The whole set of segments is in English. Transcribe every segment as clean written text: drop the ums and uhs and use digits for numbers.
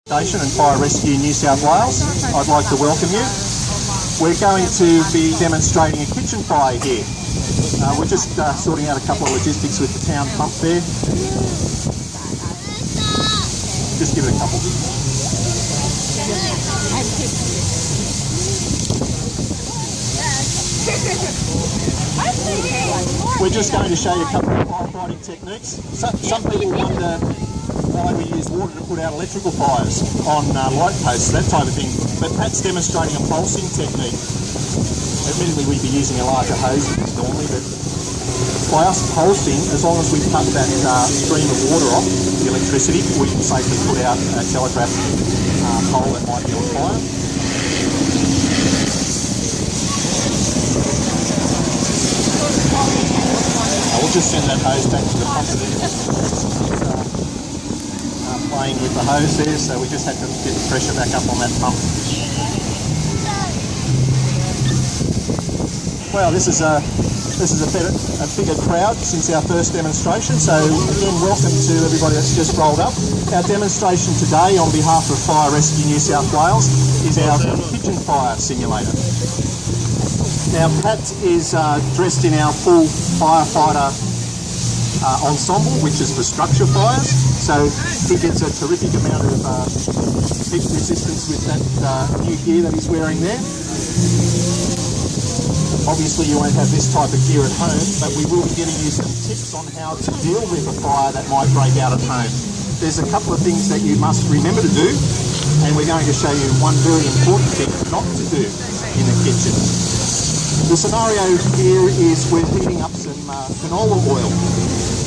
Station and Fire Rescue New South Wales. I'd like to welcome you. We're going to be demonstrating a kitchen fire here. We're just sorting out a couple of logistics with the town pump there. Just give it a couple. We're just going to show you a couple of firefighting techniques. Some people wonder why we use water to put out electrical fires on light posts, that type of thing. But Pat's demonstrating a pulsing technique. Admittedly, we'd be using a larger hose normally, but by us pulsing, as long as we cut that stream of water off, the electricity, we can safely put out a telegraph pole that might be on fire. We'll just send that hose back to the pump. Playing with the hose there, so we just had to get the pressure back up on that pump. Well, this is a bigger crowd since our first demonstration, so again, welcome to everybody that's just rolled up. Our demonstration today on behalf of Fire Rescue New South Wales is our kitchen fire simulator. Now, Pat is dressed in our full firefighter ensemble, which is for structure fires, so he gets a terrific amount of heat resistance with that new gear that he's wearing there. Obviously you won't have this type of gear at home, but we will be giving you some tips on how to deal with a fire that might break out at home. There's a couple of things that you must remember to do, and we're going to show you one very important thing not to do in the kitchen. The scenario here is we're heating up some canola oil.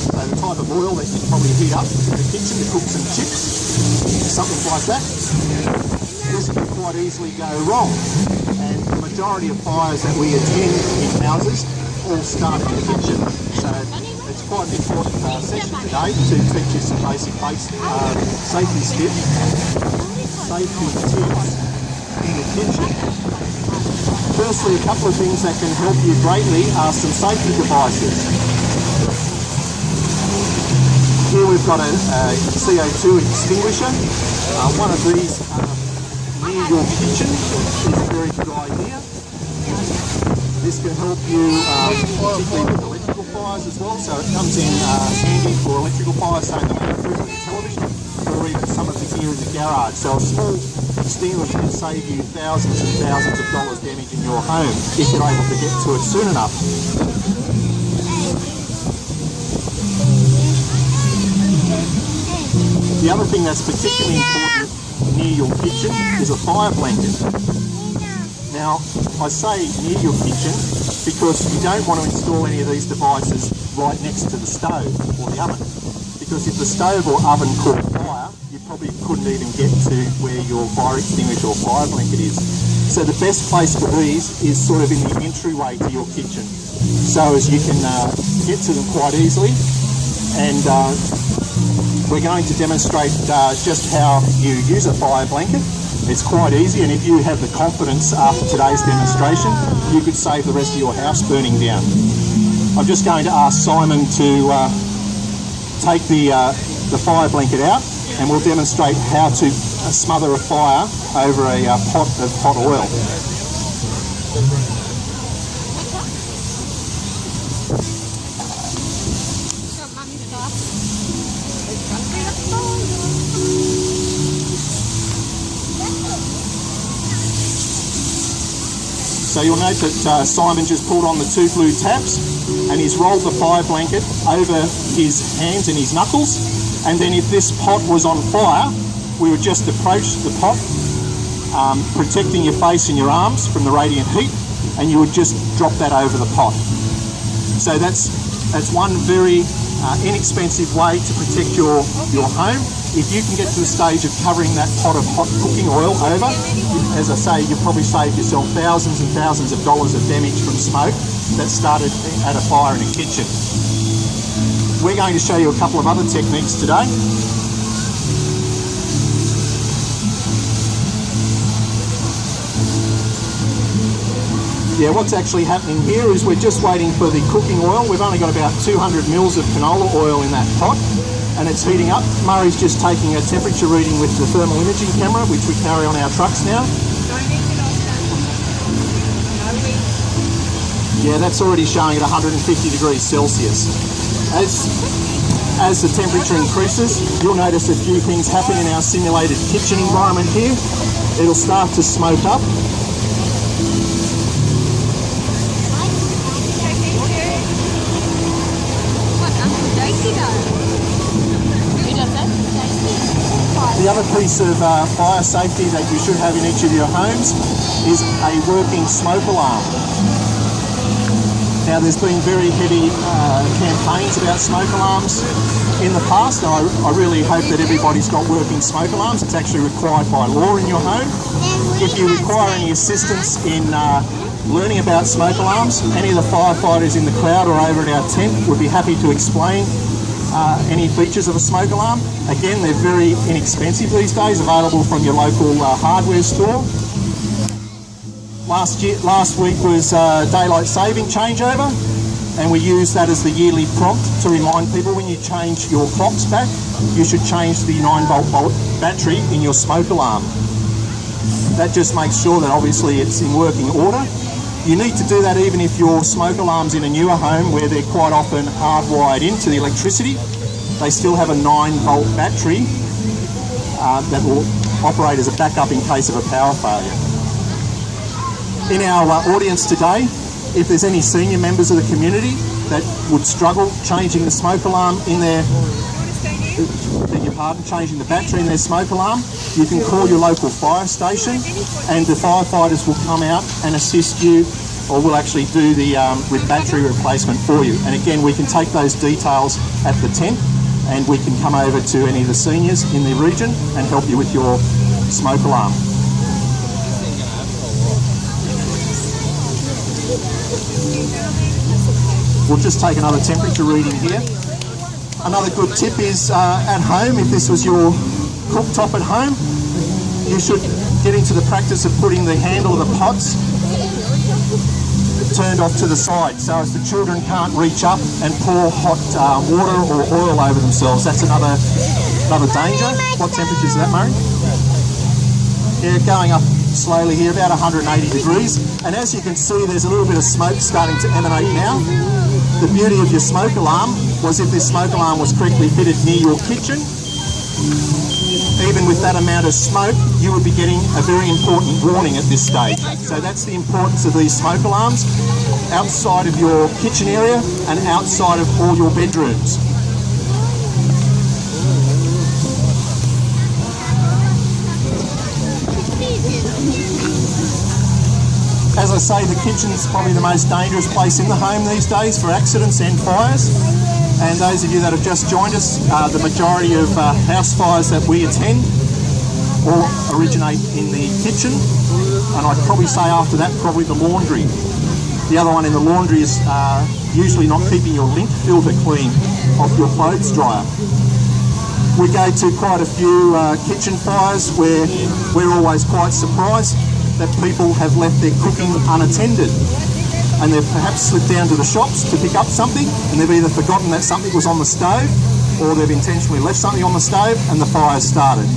So the type of oil that you probably heat up in the kitchen to cook some chips, something like that. This can quite easily go wrong, and the majority of fires that we attend in houses all start in the kitchen. So it's quite an important session today to teach you some basic safety tips in the kitchen. Firstly, a couple of things that can help you greatly are some safety devices. Here we've got a CO2 extinguisher. One of these near your kitchen is a very good idea. This can help you particularly with electrical fires as well, so it comes in handy for electrical fires, say the main food on your television, or even some of the gear in the garage. So a small extinguisher can save you thousands and thousands of dollars damage in your home if you're able to get to it soon enough. The other thing that's particularly important near your kitchen is a fire blanket. Now, I say near your kitchen because you don't want to install any of these devices right next to the stove or the oven. Because if the stove or oven caught fire, you probably couldn't even get to where your fire extinguisher or fire blanket is. So the best place for these is sort of in the entryway to your kitchen, so as you can get to them quite easily. And we're going to demonstrate just how you use a fire blanket. It's quite easy, and if you have the confidence after today's demonstration, you could save the rest of your house burning down. I'm just going to ask Simon to take the fire blanket out, and we'll demonstrate how to smother a fire over a pot of hot oil. So you'll note that Simon just pulled on the two blue tabs, and he's rolled the fire blanket over his hands and his knuckles, and then if this pot was on fire, we would just approach the pot, protecting your face and your arms from the radiant heat, and you would just drop that over the pot. So that's one very inexpensive way to protect your home. If you can get to the stage of covering that pot of hot cooking oil over, as I say, you've probably saved yourself thousands and thousands of dollars of damage from smoke that started at a fire in a kitchen. We're going to show you a couple of other techniques today. Yeah, what's actually happening here is we're just waiting for the cooking oil. We've only got about 200 mils of canola oil in that pot. and it's heating up. Murray's just taking a temperature reading with the thermal imaging camera, which we carry on our trucks now. Yeah, that's already showing at 150 degrees Celsius. As the temperature increases, you'll notice a few things happen in our simulated kitchen environment here. It'll start to smoke up. The other piece of fire safety that you should have in each of your homes is a working smoke alarm. Now, there's been very heavy campaigns about smoke alarms in the past, and I really hope that everybody's got working smoke alarms. It's actually required by law in your home. If you require any assistance in learning about smoke alarms, any of the firefighters in the crowd or over at our tent would be happy to explain any features of a smoke alarm. Again, they're very inexpensive these days, available from your local hardware store. Last week was daylight saving changeover, and we use that as the yearly prompt to remind people when you change your clocks back, you should change the 9-volt battery in your smoke alarm. That just makes sure that obviously it's in working order. You need to do that even if your smoke alarm's in a newer home where they're quite often hardwired into the electricity. They still have a 9-volt battery that will operate as a backup in case of a power failure. In our audience today, if there's any senior members of the community that would struggle changing the smoke alarm in their, changing the battery in their smoke alarm, you can call your local fire station and the firefighters will come out and assist you, or will actually do the battery replacement for you. And again, we can take those details at the tent and we can come over to any of the seniors in the region and help you with your smoke alarm. We'll just take another temperature reading here. Another good tip is at home, if this was your cooktop at home, you should get into the practice of putting the handle of the pots turned off to the side so as the children can't reach up and pour hot water or oil over themselves. That's another danger. What temperature is that, Murray? Yeah, going up slowly here, about 180 degrees. And as you can see, there's a little bit of smoke starting to emanate now. The beauty of your smoke alarm was if this smoke alarm was correctly fitted near your kitchen, even with that amount of smoke, you would be getting a very important warning at this stage. So that's the importance of these smoke alarms outside of your kitchen area and outside of all your bedrooms. As I say, the kitchen's probably the most dangerous place in the home these days for accidents and fires. And those of you that have just joined us, the majority of house fires that we attend all originate in the kitchen. And I'd probably say after that, probably the laundry. The other one in the laundry is usually not keeping your lint filter clean off your clothes dryer. We go to quite a few kitchen fires where we're always quite surprised that people have left their cooking unattended, and they've perhaps slipped down to the shops to pick up something and they've either forgotten that something was on the stove or they've intentionally left something on the stove and the fire started.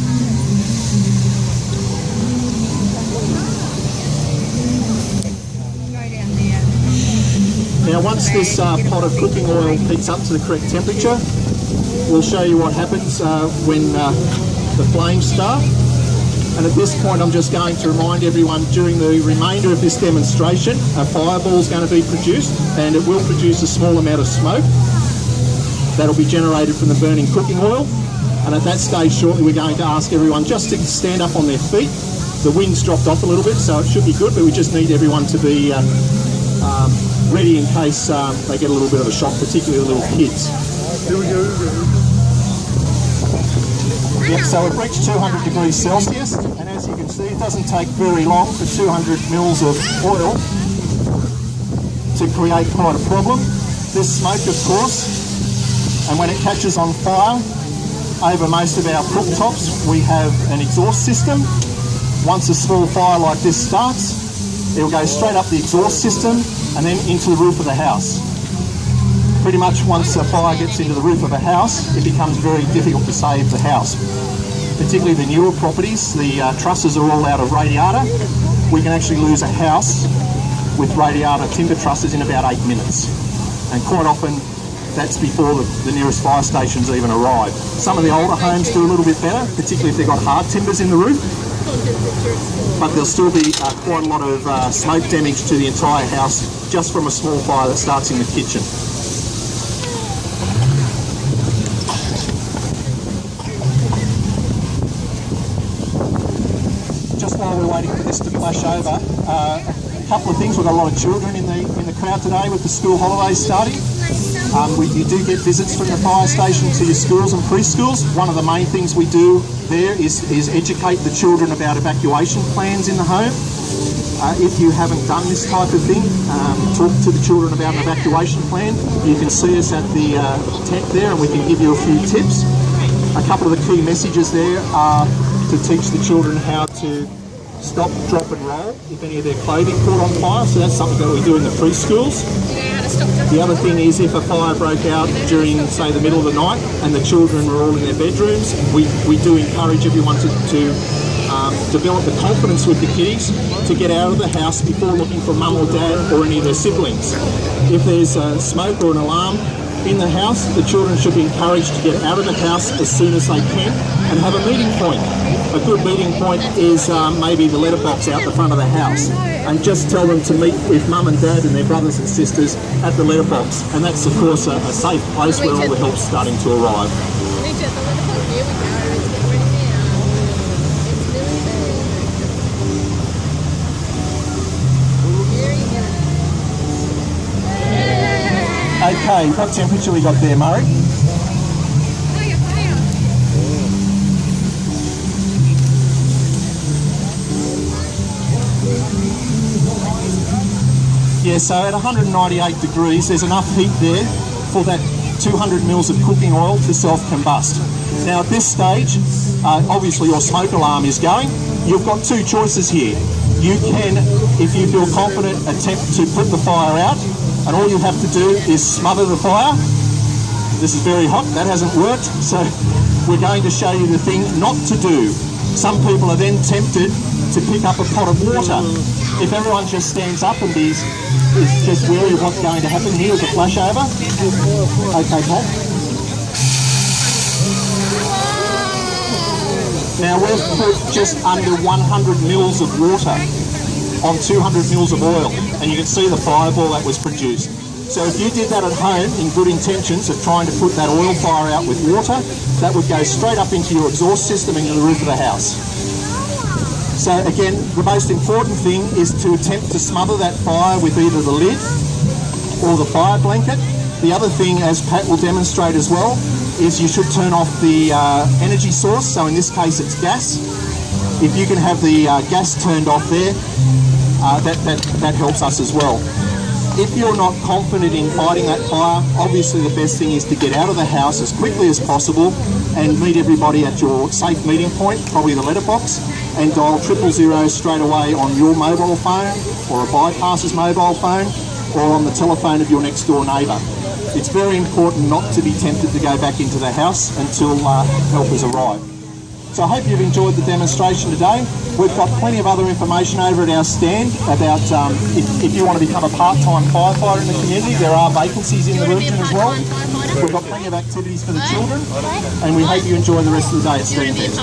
Now once this pot of cooking oil heats up to the correct temperature, we'll show you what happens when the flames start. And at this point, I'm just going to remind everyone during the remainder of this demonstration, a fireball is going to be produced, and it will produce a small amount of smoke that'll be generated from the burning cooking oil. And at that stage shortly, we're going to ask everyone just to stand up on their feet. The wind's dropped off a little bit, so it should be good, but we just need everyone to be ready in case they get a little bit of a shock, particularly the little kids. Here we go. Yep, so we've reached 200 degrees Celsius, and as you can see, it doesn't take very long for 200 mils of oil to create quite a problem. This smoke, of course, and when it catches on fire, over most of our cooktops, we have an exhaust system. Once a small fire like this starts, it'll go straight up the exhaust system and then into the roof of the house. Pretty much once a fire gets into the roof of a house, it becomes very difficult to save the house. Particularly the newer properties, the trusses are all out of radiata. We can actually lose a house with radiata timber trusses in about 8 minutes. And quite often, that's before the nearest fire stations even arrive. Some of the older homes do a little bit better, particularly if they've got hard timbers in the roof. But there'll still be quite a lot of smoke damage to the entire house just from a small fire that starts in the kitchen. Just while we're waiting for this to flash over, a couple of things. We've got a lot of children in the crowd today with the school holidays starting. You do get visits from the fire station to your schools and preschools. One of the main things we do there is educate the children about evacuation plans in the home. If you haven't done this type of thing, talk to the children about an evacuation plan. You can see us at the tent there and we can give you a few tips. A couple of the key messages there are to teach the children how to stop, drop and roll if any of their clothing caught on fire. So that's something that we do in the preschools. The other thing is if a fire broke out during, say, the middle of the night and the children were all in their bedrooms, we do encourage everyone to develop the confidence with the kiddies to get out of the house before looking for mum or dad or any of their siblings. If there's smoke or an alarm in the house, the children should be encouraged to get out of the house as soon as they can and have a meeting point. A good meeting point is maybe the letterbox out the front of the house, and just tell them to meet with mum and dad and their brothers and sisters at the letterbox, and that's of course a safe place where all the help's starting to arrive. Okay, what temperature we got there, Murray? Yeah, so at 198 degrees, there's enough heat there for that 200 mils of cooking oil to self-combust. Now at this stage, obviously your smoke alarm is going. You've got two choices here. You can, if you feel confident, attempt to put the fire out, and all you have to do is smother the fire. This is very hot, that hasn't worked, so we're going to show you the thing not to do. Some people are then tempted to pick up a pot of water. If everyone just stands up and is just wary of what's going to happen, here's a flashover. Okay, Pat. Now we've put just under 100 mils of water on 200 mils of oil, and you can see the fireball that was produced. So if you did that at home in good intentions of trying to put that oil fire out with water, that would go straight up into your exhaust system and into the roof of the house. So again, the most important thing is to attempt to smother that fire with either the lid or the fire blanket. The other thing, as Pat will demonstrate as well, is you should turn off the energy source. So in this case it's gas. If you can have the gas turned off there, that helps us as well. If you're not confident in fighting that fire, obviously the best thing is to get out of the house as quickly as possible and meet everybody at your safe meeting point, probably the letterbox, and dial 000 straight away on your mobile phone or a bypasser's mobile phone or on the telephone of your next door neighbour. It's very important not to be tempted to go back into the house until help has arrived. So I hope you've enjoyed the demonstration today. We've got plenty of other information over at our stand about if you want to become a part-time firefighter in the community. There are vacancies in the region as well. We've got plenty of activities for the children, and we hope you enjoy the rest of the day at Stevenage.